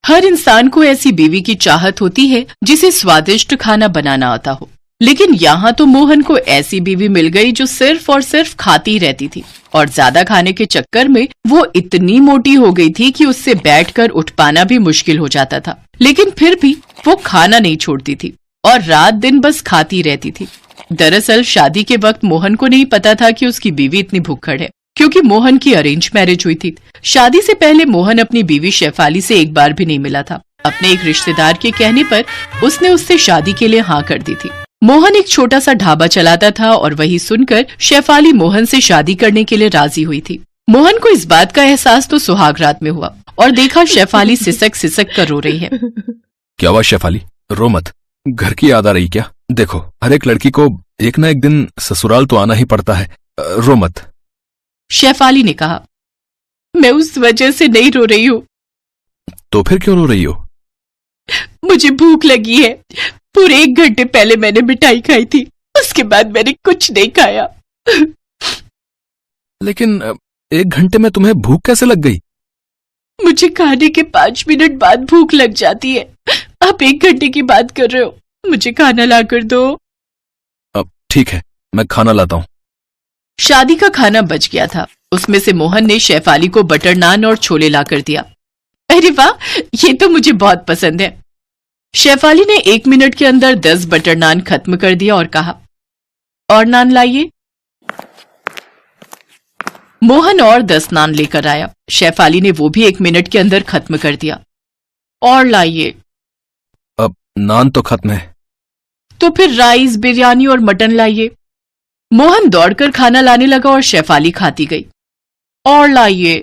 हर इंसान को ऐसी बीवी की चाहत होती है जिसे स्वादिष्ट खाना बनाना आता हो, लेकिन यहाँ तो मोहन को ऐसी बीवी मिल गई जो सिर्फ और सिर्फ खाती रहती थी और ज्यादा खाने के चक्कर में वो इतनी मोटी हो गई थी कि उससे बैठकर उठ पाना भी मुश्किल हो जाता था। लेकिन फिर भी वो खाना नहीं छोड़ती थी और रात दिन बस खाती रहती थी। दरअसल शादी के वक्त मोहन को नहीं पता था कि उसकी बीवी इतनी भुक्कड़ है, क्योंकि मोहन की अरेंज मैरिज हुई थी। शादी से पहले मोहन अपनी बीवी शेफाली से एक बार भी नहीं मिला था। अपने एक रिश्तेदार के कहने पर उसने उससे शादी के लिए हाँ कर दी थी। मोहन एक छोटा सा ढाबा चलाता था और वही सुनकर शेफाली मोहन से शादी करने के लिए राजी हुई थी। मोहन को इस बात का एहसास तो सुहाग रात में हुआ और देखा शेफाली सिसक सिसक कर रो रही है। क्या हुआ शेफाली, रो मत, घर की याद आ रही क्या? देखो, हर एक लड़की को एक ना एक दिन ससुराल तो आना ही पड़ता है, रो मत। शेफाली ने कहा, मैं उस वजह से नहीं रो रही हूँ। तो फिर क्यों रो रही हो? मुझे भूख लगी है। पूरे 1 घंटे पहले मैंने मिठाई खाई थी, उसके बाद मैंने कुछ नहीं खाया। लेकिन 1 घंटे में तुम्हें भूख कैसे लग गई? मुझे खाने के 5 मिनट बाद भूख लग जाती है। आप 1 घंटे की बात कर रहे हो, मुझे खाना ला कर दो। अब ठीक है, मैं खाना लाता हूँ। शादी का खाना बच गया था। उसमें से मोहन ने शेफाली को बटर नान और छोले ला कर दिया। अरे वाह, ये तो मुझे बहुत पसंद है। शेफाली ने 1 मिनट के अंदर 10 बटर नान खत्म कर दिया और कहा, और नान लाइए। मोहन और 10 नान लेकर आया। शेफाली ने वो भी 1 मिनट के अंदर खत्म कर दिया। और लाइए। अब नान तो खत्म है। तो फिर राइस, बिरयानी और मटन लाइए। मोहन दौड़कर खाना लाने लगा और शेफाली खाती गई। और लाइए।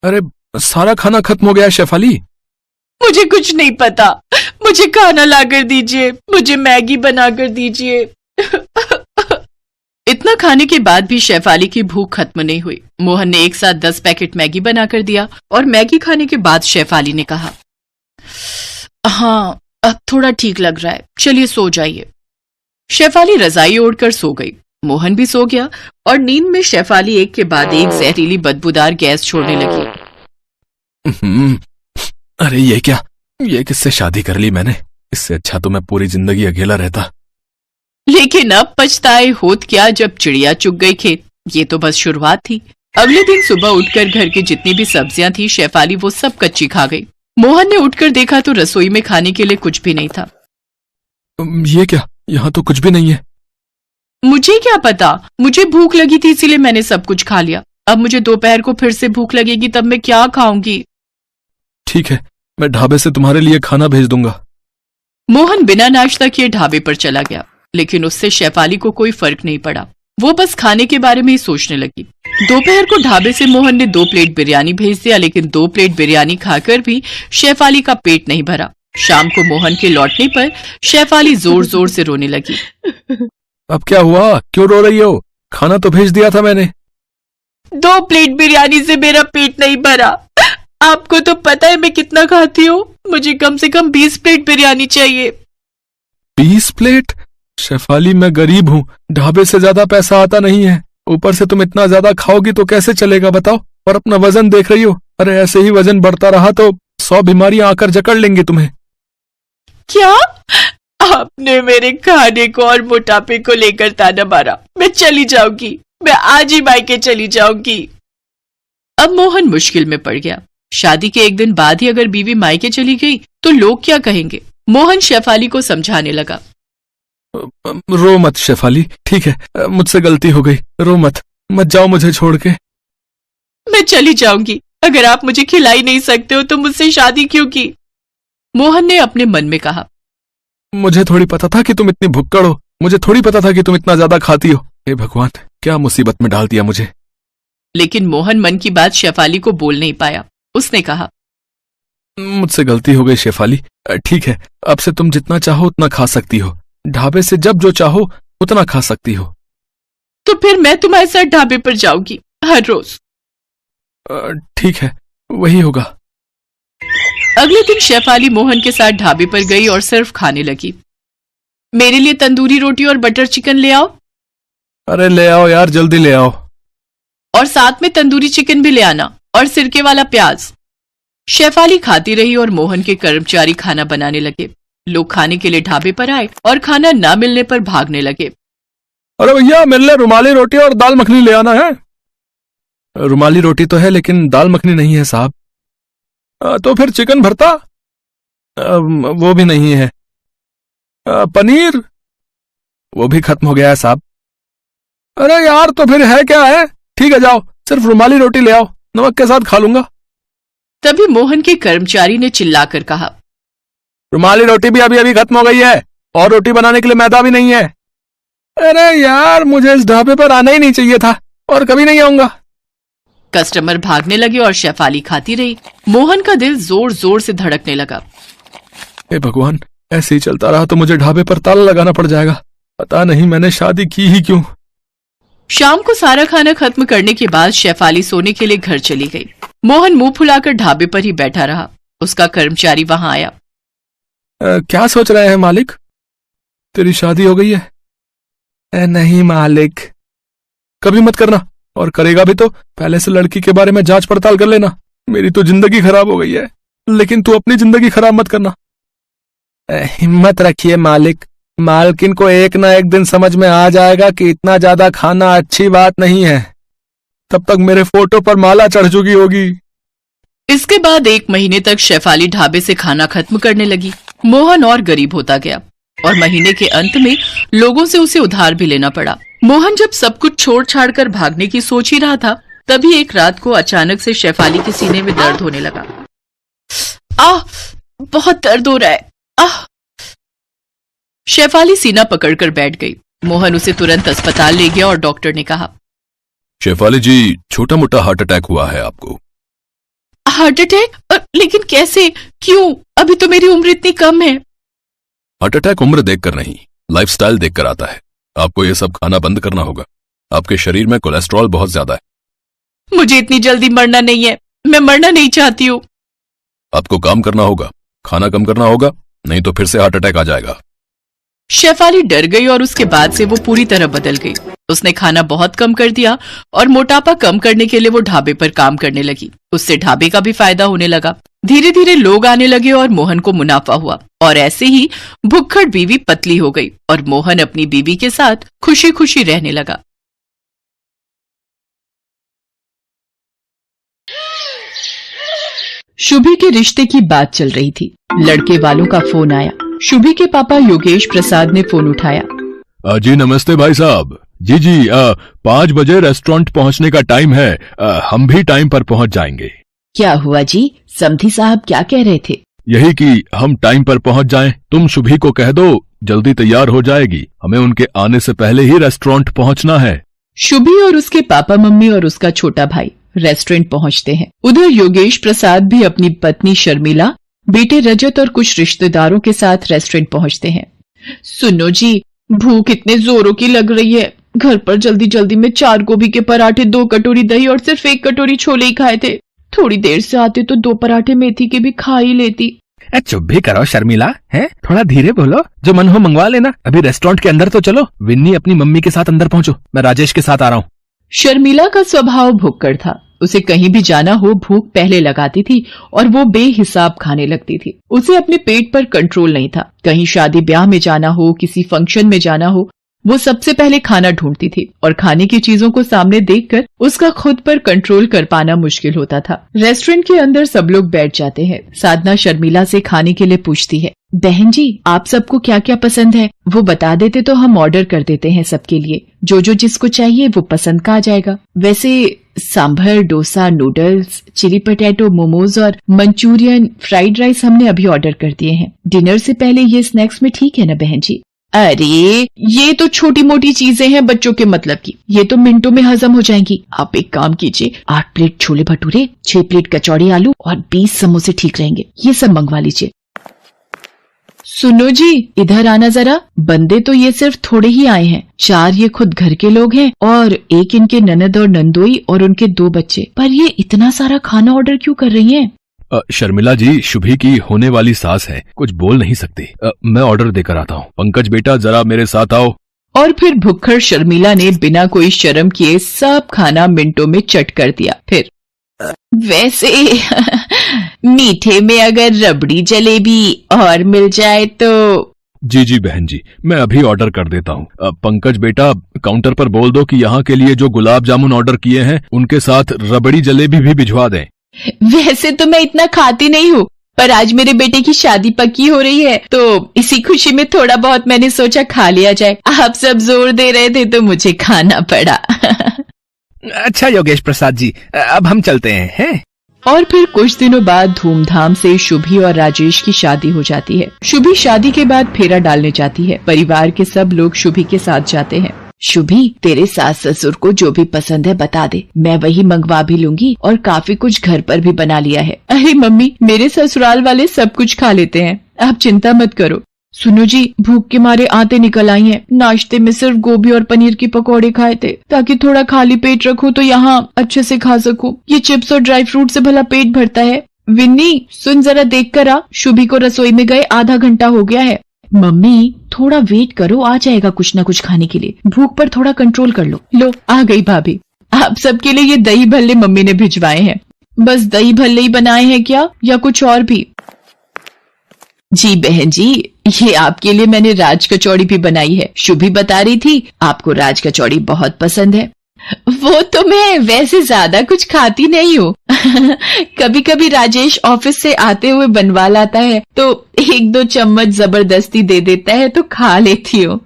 अरे सारा खाना खत्म हो गया है शेफाली। मुझे कुछ नहीं पता, मुझे खाना लाकर दीजिए, मुझे मैगी बनाकर दीजिए। इतना खाने के बाद भी शेफाली की भूख खत्म नहीं हुई। मोहन ने एक साथ 10 पैकेट मैगी बनाकर दिया और मैगी खाने के बाद शेफाली ने कहा, हाँ अब थोड़ा ठीक लग रहा है, चलिए सो जाइए। शेफाली रजाई ओढ़कर सो गई। मोहन भी सो गया और नींद में शेफाली एक के बाद एक जहरीली बदबूदार गैस छोड़ने लगी। अरे ये क्या, ये किससे शादी कर ली मैंने? इससे अच्छा तो मैं पूरी जिंदगी अकेला रहता। लेकिन अब पछताए होत क्या जब चिड़िया चुग गई खेत। ये तो बस शुरुआत थी। अगले दिन सुबह उठकर घर की जितनी भी सब्जियां थी शेफाली वो सब कच्ची खा गई। मोहन ने उठकर देखा तो रसोई में खाने के लिए कुछ भी नहीं था। ये क्या, यहाँ तो कुछ भी नहीं है। मुझे क्या पता, मुझे भूख लगी थी इसीलिए मैंने सब कुछ खा लिया। अब मुझे दोपहर को फिर से भूख लगेगी, तब मैं क्या खाऊंगी? ठीक है, मैं ढाबे से तुम्हारे लिए खाना भेज दूंगा। मोहन बिना नाश्ता किए ढाबे पर चला गया, लेकिन उससे शेफाली को कोई फर्क नहीं पड़ा। वो बस खाने के बारे में ही सोचने लगी। दोपहर को ढाबे से मोहन ने 2 प्लेट बिरयानी भेज दिया, लेकिन 2 प्लेट बिरयानी खाकर भी शेफाली का पेट नहीं भरा। शाम को मोहन के लौटने पर शेफाली जोर जोर से रोने लगी। अब क्या हुआ, क्यों रो रही हो? खाना तो भेज दिया था मैंने। 2 प्लेट बिरयानी से मेरा पेट नहीं भरा। आपको तो पता है मैं कितना खाती हूँ, मुझे कम से कम 20 प्लेट बिरयानी चाहिए। 20 प्लेट? शेफाली मैं गरीब हूँ, ढाबे से ज्यादा पैसा आता नहीं है। ऊपर से तुम इतना ज्यादा खाओगी तो कैसे चलेगा बताओ? और अपना वजन देख रही हो? अरे ऐसे ही वजन बढ़ता रहा तो 100 बीमारियां आकर जकड़ लेंगी तुम्हें। क्या? आपने मेरे खाने को और मोटापे को लेकर ताना मारा। मैं चली जाऊंगी, मैं आज ही मायके चली जाऊंगी। अब मोहन मुश्किल में पड़ गया। शादी के 1 दिन बाद ही अगर बीवी मायके चली गई तो लोग क्या कहेंगे? मोहन शेफाली को समझाने लगा। रो मत शेफाली, ठीक है, मुझसे गलती हो गई, रो मत, मत जाओ मुझे छोड़ के। मैं चली जाऊंगी। अगर आप मुझे खिला ही नहीं सकते हो तो मुझसे शादी क्यों की? मोहन ने अपने मन में कहा। मुझे थोड़ी पता था कि तुम इतनी भुक्कड़ हो, मुझे थोड़ी पता था कि तुम इतना ज्यादा खाती हो। हे भगवान, क्या मुसीबत में डाल दिया मुझे। लेकिन मोहन मन की बात शेफाली को बोल नहीं पाया। उसने कहा, मुझसे गलती हो गई शेफाली, ठीक है, अब से तुम जितना चाहो उतना खा सकती हो। ढाबे से जब जो चाहो उतना खा सकती हो। तो फिर मैं तुम्हारे साथ ढाबे पर जाऊंगी हर रोज। ठीक है, वही होगा। अगले दिन शेफाली मोहन के साथ ढाबे पर गई और सिर्फ खाने लगी। मेरे लिए तंदूरी रोटी और बटर चिकन ले आओ। अरे ले आओ यार, जल्दी ले आओ। और साथ में तंदूरी चिकन भी ले आना और सिरके वाला प्याज। शेफाली खाती रही और मोहन के कर्मचारी खाना बनाने लगे। लोग खाने के लिए ढाबे पर आए और खाना न मिलने पर भागने लगे। अरे भैया, मेरे लिए रुमाली रोटी और दाल मखनी ले आना है। रुमाली रोटी तो है लेकिन दाल मखनी नहीं है साहब। तो फिर चिकन भरता? वो भी नहीं है। पनीर? वो भी खत्म हो गया है साहब। अरे यार, तो फिर है क्या है? ठीक है, जाओ, सिर्फ रुमाली रोटी ले आओ, नमक के साथ खा लूंगा। तभी मोहन के कर्मचारी ने चिल्लाकर कहा, रुमाली रोटी भी अभी अभी खत्म हो गई है और रोटी बनाने के लिए मैदा भी नहीं है। अरे यार, मुझे इस ढाबे पर आना ही नहीं चाहिए था और कभी नहीं आऊंगा। कस्टमर भागने लगे और शेफाली खाती रही। मोहन का दिल जोर जोर से धड़कने लगा। हे भगवान, ऐसे ही चलता रहा तो मुझे ढाबे पर ताला लगाना पड़ जाएगा। पता नहीं मैंने शादी की ही क्यों। शाम को सारा खाना खत्म करने के बाद शेफाली सोने के लिए घर चली गई। मोहन मुंह फुलाकर ढाबे पर ही बैठा रहा। उसका कर्मचारी वहां आया। क्या सोच रहे हैं मालिक? तेरी शादी हो गई है? नहीं मालिक। कभी मत करना, और करेगा भी तो पहले से लड़की के बारे में जांच पड़ताल कर लेना। मेरी तो जिंदगी खराब हो गई है, लेकिन तू अपनी जिंदगी खराब मत करना। हिम्मत रखिए मालिक, मालकिन को एक ना एक दिन समझ में आ जाएगा कि इतना ज्यादा खाना अच्छी बात नहीं है। तब तक मेरे फोटो पर माला चढ़ चुकी होगी। इसके बाद 1 महीने तक शेफाली ढाबे से खाना खत्म करने लगी। मोहन और गरीब होता गया और महीने के अंत में लोगों से उसे उधार भी लेना पड़ा। मोहन जब सब कुछ छोड़ छाड़ कर भागने की सोच ही रहा था, तभी एक रात को अचानक से शेफाली के सीने में दर्द होने लगा। बहुत दर्द हो रहा है। शेफाली सीना पकड़कर बैठ गई। मोहन उसे तुरंत अस्पताल ले गया और डॉक्टर ने कहा, शेफाली जी, छोटा मोटा हार्ट अटैक हुआ है आपको। Heart attack? लेकिन कैसे? क्यों? अभी तो मेरी उम्र इतनी कम है। हार्ट अटैक उम्र देखकर नहीं, लाइफस्टाइल देखकर आता है। आपको ये सब खाना बंद करना होगा। आपके शरीर में कोलेस्ट्रॉल बहुत ज्यादा है। मुझे इतनी जल्दी मरना नहीं है, मैं मरना नहीं चाहती हूँ। आपको काम करना होगा, खाना कम करना होगा, नहीं तो फिर से हार्ट अटैक आ जाएगा। शेफाली डर गई और उसके बाद से वो पूरी तरह बदल गई। उसने खाना बहुत कम कर दिया और मोटापा कम करने के लिए वो ढाबे पर काम करने लगी। उससे ढाबे का भी फायदा होने लगा। धीरे धीरे लोग आने लगे और मोहन को मुनाफा हुआ और ऐसे ही भुक्खड़ बीवी पतली हो गई और मोहन अपनी बीवी के साथ खुशी खुशी रहने लगा। शुभी के रिश्ते की बात चल रही थी। लड़के वालों का फोन आया। शुभी के पापा योगेश प्रसाद ने फोन उठाया। जी नमस्ते भाई साहब। जी 5 बजे रेस्टोरेंट पहुंचने का टाइम है। हम भी टाइम पर पहुंच जाएंगे। क्या हुआ जी? समधी साहब क्या कह रहे थे? यही कि हम टाइम पर पहुंच जाएं। तुम शुभी को कह दो, जल्दी तैयार हो जाएगी। हमें उनके आने से पहले ही रेस्टोरेंट पहुंचना है। शुभी और उसके पापा मम्मी और उसका छोटा भाई रेस्टोरेंट पहुंचते हैं। उधर योगेश प्रसाद भी अपनी पत्नी शर्मिला, बेटे रजत और कुछ रिश्तेदारों के साथ रेस्टोरेंट पहुंचते हैं। सुनो जी, भूख इतने जोरों की लग रही है। घर पर जल्दी जल्दी में 4 गोभी के पराठे, 2 कटोरी दही और सिर्फ 1 कटोरी छोले ही खाए थे। थोड़ी देर से आते तो 2 पराठे मेथी के भी खा ही लेती। चुप भी करो शर्मिला, है थोड़ा धीरे बोलो। जो मन हो मंगवा लेना। अभी रेस्टोरेंट के अंदर तो चलो। विन्नी अपनी मम्मी के साथ अंदर पहुंचो, मैं राजेश के साथ आ रहा हूँ। शर्मिला का स्वभाव भुक्कड़ था। उसे कहीं भी जाना हो भूख पहले लगाती थी और वो बेहिसाब खाने लगती थी। उसे अपने पेट पर कंट्रोल नहीं था। कहीं शादी ब्याह में जाना हो, किसी फंक्शन में जाना हो, वो सबसे पहले खाना ढूंढती थी और खाने की चीजों को सामने देखकर उसका खुद पर कंट्रोल कर पाना मुश्किल होता था। रेस्टोरेंट के अंदर सब लोग बैठ जाते हैं। साधना शर्मिला से खाने के लिए पूछती है, बहन जी आप सबको क्या क्या पसंद है वो बता देते तो हम ऑर्डर कर देते हैं सबके लिए। जो जो जिसको चाहिए वो पसंद का आ जाएगा। वैसे sambar, dosa, noodles, chilli potato, momos और मंचूरियन, फ्राइड राइस हमने अभी ऑर्डर कर दिए हैं। डिनर से पहले ये स्नैक्स में ठीक है ना बहन जी? अरे ये तो छोटी मोटी चीजें हैं बच्चों के मतलब की, ये तो मिनटों में हजम हो जाएंगी। आप एक काम कीजिए, 8 प्लेट छोले भटूरे, 6 प्लेट कचौड़ी आलू और 20 समोसे ठीक रहेंगे। ये सब मंगवा लीजिए। सुनो जी, इधर आना जरा। बंदे तो ये सिर्फ थोड़े ही आए हैं। 4 ये खुद घर के लोग हैं और 1 इनके ननद और नंदोई और उनके 2 बच्चे। पर ये इतना सारा खाना ऑर्डर क्यों कर रही हैं? शर्मिला जी शुभी की होने वाली सास है, कुछ बोल नहीं सकती। मैं ऑर्डर देकर आता हूँ। पंकज बेटा जरा मेरे साथ आओ। और फिर भुक्खड़ शर्मिला ने बिना कोई शर्म किए सब खाना मिनटों में चट कर दिया। फिर वैसे मीठे में अगर रबड़ी जलेबी और मिल जाए तो। जी जी बहन जी, मैं अभी ऑर्डर कर देता हूँ। पंकज बेटा, काउंटर पर बोल दो कि यहाँ के लिए जो गुलाब जामुन ऑर्डर किए हैं उनके साथ रबड़ी जलेबी भी भिजवा दें। वैसे तो मैं इतना खाती नहीं हूँ, पर आज मेरे बेटे की शादी पक्की हो रही है तो इसी खुशी में थोड़ा बहुत मैंने सोचा खा लिया जाए। आप सब जोर दे रहे थे तो मुझे खाना पड़ा। अच्छा योगेश प्रसाद जी, अब हम चलते हैं? और फिर कुछ दिनों बाद धूमधाम से शुभी और राजेश की शादी हो जाती है। शुभी शादी के बाद फेरा डालने जाती है। परिवार के सब लोग शुभी के साथ जाते हैं। शुभी, तेरे सास ससुर को जो भी पसंद है बता दे, मैं वही मंगवा भी लूंगी और काफी कुछ घर पर भी बना लिया है। अरे मम्मी, मेरे ससुराल वाले सब कुछ खा लेते हैं, आप चिंता मत करो। सुनो जी, भूख के मारे आते निकल आई हैं। नाश्ते में सिर्फ गोभी और पनीर की पकौड़े खाए थे ताकि थोड़ा खाली पेट रखूं तो यहाँ अच्छे से खा सकूं। ये चिप्स और ड्राई फ्रूट से भला पेट भरता है? विन्नी, सुन जरा देख कर आ, शुभी को रसोई में गए आधा घंटा हो गया है। मम्मी थोड़ा वेट करो, आ जाएगा कुछ न कुछ खाने के लिए, भूख पर थोड़ा कंट्रोल कर लो। लो आ गई भाभी। आप सबके लिए ये दही भल्ले मम्मी ने भिजवाए हैं। बस दही भल्ले ही बनाए हैं क्या या कुछ और भी? जी बहन जी, ये आपके लिए मैंने राज कचौड़ी भी बनाई है। शुभी बता रही थी आपको राज कचौड़ी बहुत पसंद है। वो तो मैं वैसे ज्यादा कुछ खाती नहीं हूँ। कभी कभी राजेश ऑफिस से आते हुए बनवा लाता है तो 1-2 चम्मच जबरदस्ती दे देता है तो खा लेती हूँ।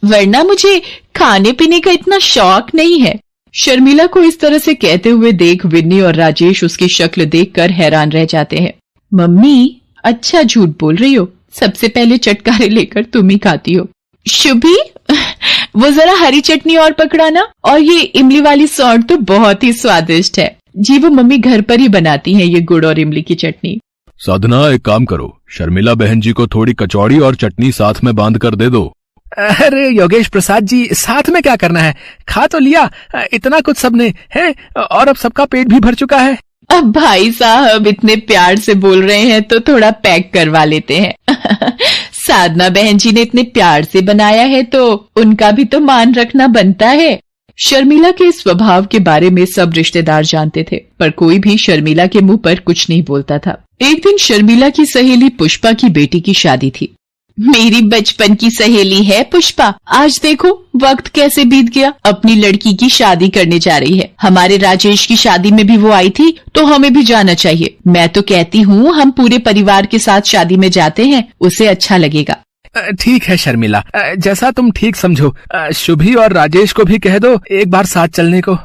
वरना मुझे खाने पीने का इतना शौक नहीं है। शर्मिला को इस तरह से कहते हुए देख विन्नी और राजेश उसकी शक्ल देखकर हैरान रह जाते हैं। मम्मी अच्छा झूठ बोल रही हो, सबसे पहले चटकारे लेकर तुम ही खाती हो। शुभी, वो जरा हरी चटनी और पकड़ाना, और ये इमली वाली सौंठ तो बहुत ही स्वादिष्ट है। जी वो मम्मी घर पर ही बनाती हैं ये गुड़ और इमली की चटनी। साधना, एक काम करो, शर्मिला बहन जी को थोड़ी कचौड़ी और चटनी साथ में बांध कर दे दो। अरे योगेश प्रसाद जी, साथ में क्या करना है, खा तो लिया, इतना कुछ सबने है और अब सबका पेट भी भर चुका है। अब भाई साहब इतने प्यार से बोल रहे हैं तो थोड़ा पैक करवा लेते हैं। साधना बहन जी ने इतने प्यार से बनाया है तो उनका भी तो मान रखना बनता है। शर्मिला के स्वभाव के बारे में सब रिश्तेदार जानते थे, पर कोई भी शर्मिला के मुंह पर कुछ नहीं बोलता था। एक दिन शर्मिला की सहेली पुष्पा की बेटी की शादी थी। मेरी बचपन की सहेली है पुष्पा, आज देखो वक्त कैसे बीत गया, अपनी लड़की की शादी करने जा रही है। हमारे राजेश की शादी में भी वो आई थी तो हमें भी जाना चाहिए। मैं तो कहती हूँ हम पूरे परिवार के साथ शादी में जाते हैं, उसे अच्छा लगेगा। ठीक है शर्मिला, जैसा तुम ठीक समझो। शुभी और राजेश को भी कह दो एक बार साथ चलने को।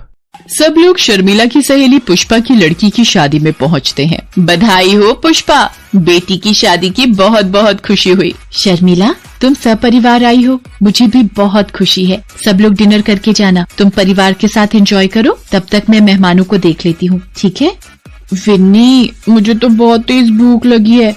सब लोग शर्मिला की सहेली पुष्पा की लड़की की शादी में पहुंचते हैं। बधाई हो पुष्पा, बेटी की शादी की बहुत बहुत खुशी हुई। शर्मिला, तुम सब परिवार आई हो, मुझे भी बहुत खुशी है। सब लोग डिनर करके जाना, तुम परिवार के साथ एंजॉय करो, तब तक मैं मेहमानों को देख लेती हूँ, ठीक है? विन्नी, मुझे तो बहुत तेज भूख लगी है।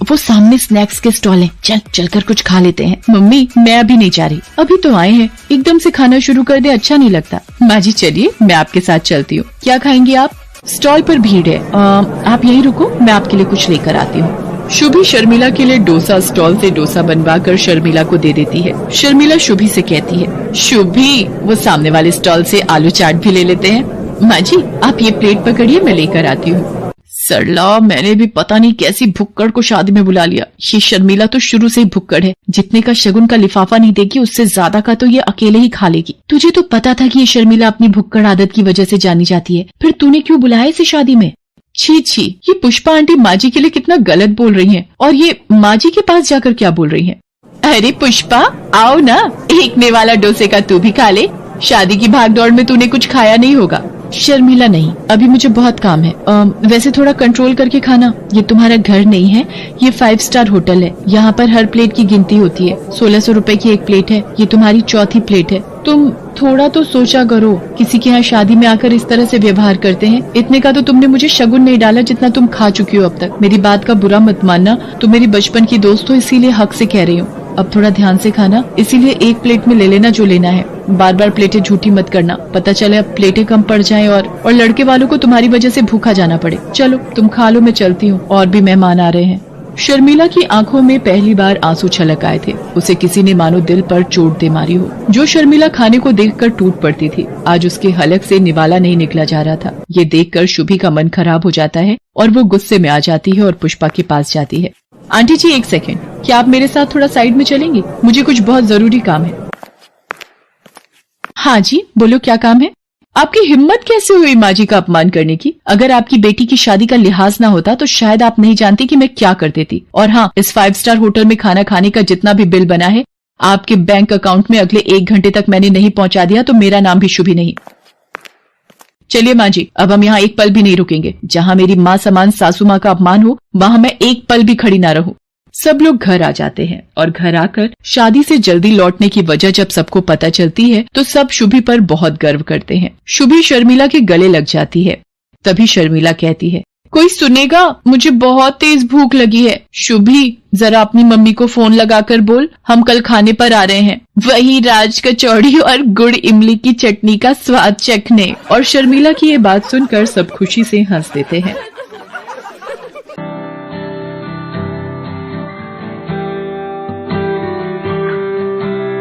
वो सामने स्नैक्स के स्टॉल है, चलकर कुछ खा लेते हैं। मम्मी मैं अभी नहीं जा रही, अभी तो आए हैं, एकदम से खाना शुरू कर दे अच्छा नहीं लगता। माँ जी चलिए मैं आपके साथ चलती हूँ। क्या खाएंगी आप? स्टॉल पर भीड़ है, आप यहीं रुको, मैं आपके लिए कुछ लेकर आती हूँ। शुभी शर्मिला के लिए डोसा स्टॉल से डोसा बनवा कर शर्मिला को दे देती है। शर्मिला शुभी से कहती है, शुभी वो सामने वाले स्टॉल से आलू चाट भी ले लेते हैं। माँ जी आप ये प्लेट पकड़िए, मैं लेकर आती हूँ। सरला, मैंने भी पता नहीं कैसी भुक्कड़ को शादी में बुला लिया। ये शर्मिला तो शुरू से ही भुक्कड़ है, जितने का शगुन का लिफाफा नहीं देगी उससे ज्यादा का तो ये अकेले ही खा लेगी। तुझे तो पता था कि ये शर्मिला अपनी भुक्कड़ आदत की वजह से जानी जाती है, फिर तूने क्यों बुलाया इसे शादी में? छी छी, ये पुष्पा आंटी माँ जी के लिए कितना गलत बोल रही है, और ये माँ जी के पास जाकर क्या बोल रही है। अरे पुष्पा आओ ना, एक में वाला डोसे का तू भी खा ले, शादी की भागदौड़ में तूने कुछ खाया नहीं होगा। शर्मिला नहीं, अभी मुझे बहुत काम है। वैसे थोड़ा कंट्रोल करके खाना, ये तुम्हारा घर नहीं है, ये 5 स्टार होटल है। यहाँ पर हर प्लेट की गिनती होती है। 1600 रुपए की एक प्लेट है, ये तुम्हारी चौथी प्लेट है। तुम थोड़ा तो सोचा करो, किसी के यहाँ शादी में आकर इस तरह से व्यवहार करते हैं। इतने का तो तुमने मुझे शगुन नहीं डाला जितना तुम खा चुकी हो अब तक। मेरी बात का बुरा मत मानना, तुम मेरी बचपन की दोस्त हो, इसीलिए हक से कह रही हूँ। अब थोड़ा ध्यान से खाना, इसीलिए एक प्लेट में ले लेना जो लेना है। बार बार प्लेटें झूठी मत करना, पता चले अब प्लेटें कम पड़ जाएं और लड़के वालों को तुम्हारी वजह से भूखा जाना पड़े। चलो तुम खा लो, मैं चलती हूँ, और भी मेहमान आ रहे हैं। शर्मिला की आंखों में पहली बार आंसू छलक आए थे। उसे किसी ने मानो दिल पर चोट दे मारी हो। जो शर्मिला खाने को देखकर टूट पड़ती थी, आज उसके हलक से निवाला नहीं निकला जा रहा था। ये देखकर शुभी का मन खराब हो जाता है और वो गुस्से में आ जाती है और पुष्पा के पास जाती है। आंटी जी, एक सेकेंड, क्या आप मेरे साथ थोड़ा साइड में चलेंगी? मुझे कुछ बहुत जरूरी काम है। हाँ जी, बोलो, क्या काम है? आपकी हिम्मत कैसे हुई माँ जी का अपमान करने की? अगर आपकी बेटी की शादी का लिहाज ना होता तो शायद आप नहीं जानती कि मैं क्या कर देती। और हाँ, इस 5 स्टार होटल में खाना खाने का जितना भी बिल बना है आपके बैंक अकाउंट में अगले 1 घंटे तक मैंने नहीं पहुंचा दिया तो मेरा नाम भी शुभी नहीं। चलिए माँ जी, अब हम यहाँ एक पल भी नहीं रुकेंगे। जहाँ मेरी माँ समान सासू माँ का अपमान हो, वहाँ मैं एक पल भी खड़ी ना रहूं। सब लोग घर आ जाते हैं और घर आकर शादी से जल्दी लौटने की वजह जब सबको पता चलती है तो सब शुभी पर बहुत गर्व करते हैं। शुभी शर्मिला के गले लग जाती है। तभी शर्मिला कहती है, कोई सुनेगा? मुझे बहुत तेज भूख लगी है। शुभी, जरा अपनी मम्मी को फोन लगाकर बोल, हम कल खाने पर आ रहे हैं, वही राज कचौड़ी और गुड़ इमली की चटनी का स्वाद चखने। और शर्मिला की ये बात सुनकर सब खुशी से हंस देते हैं।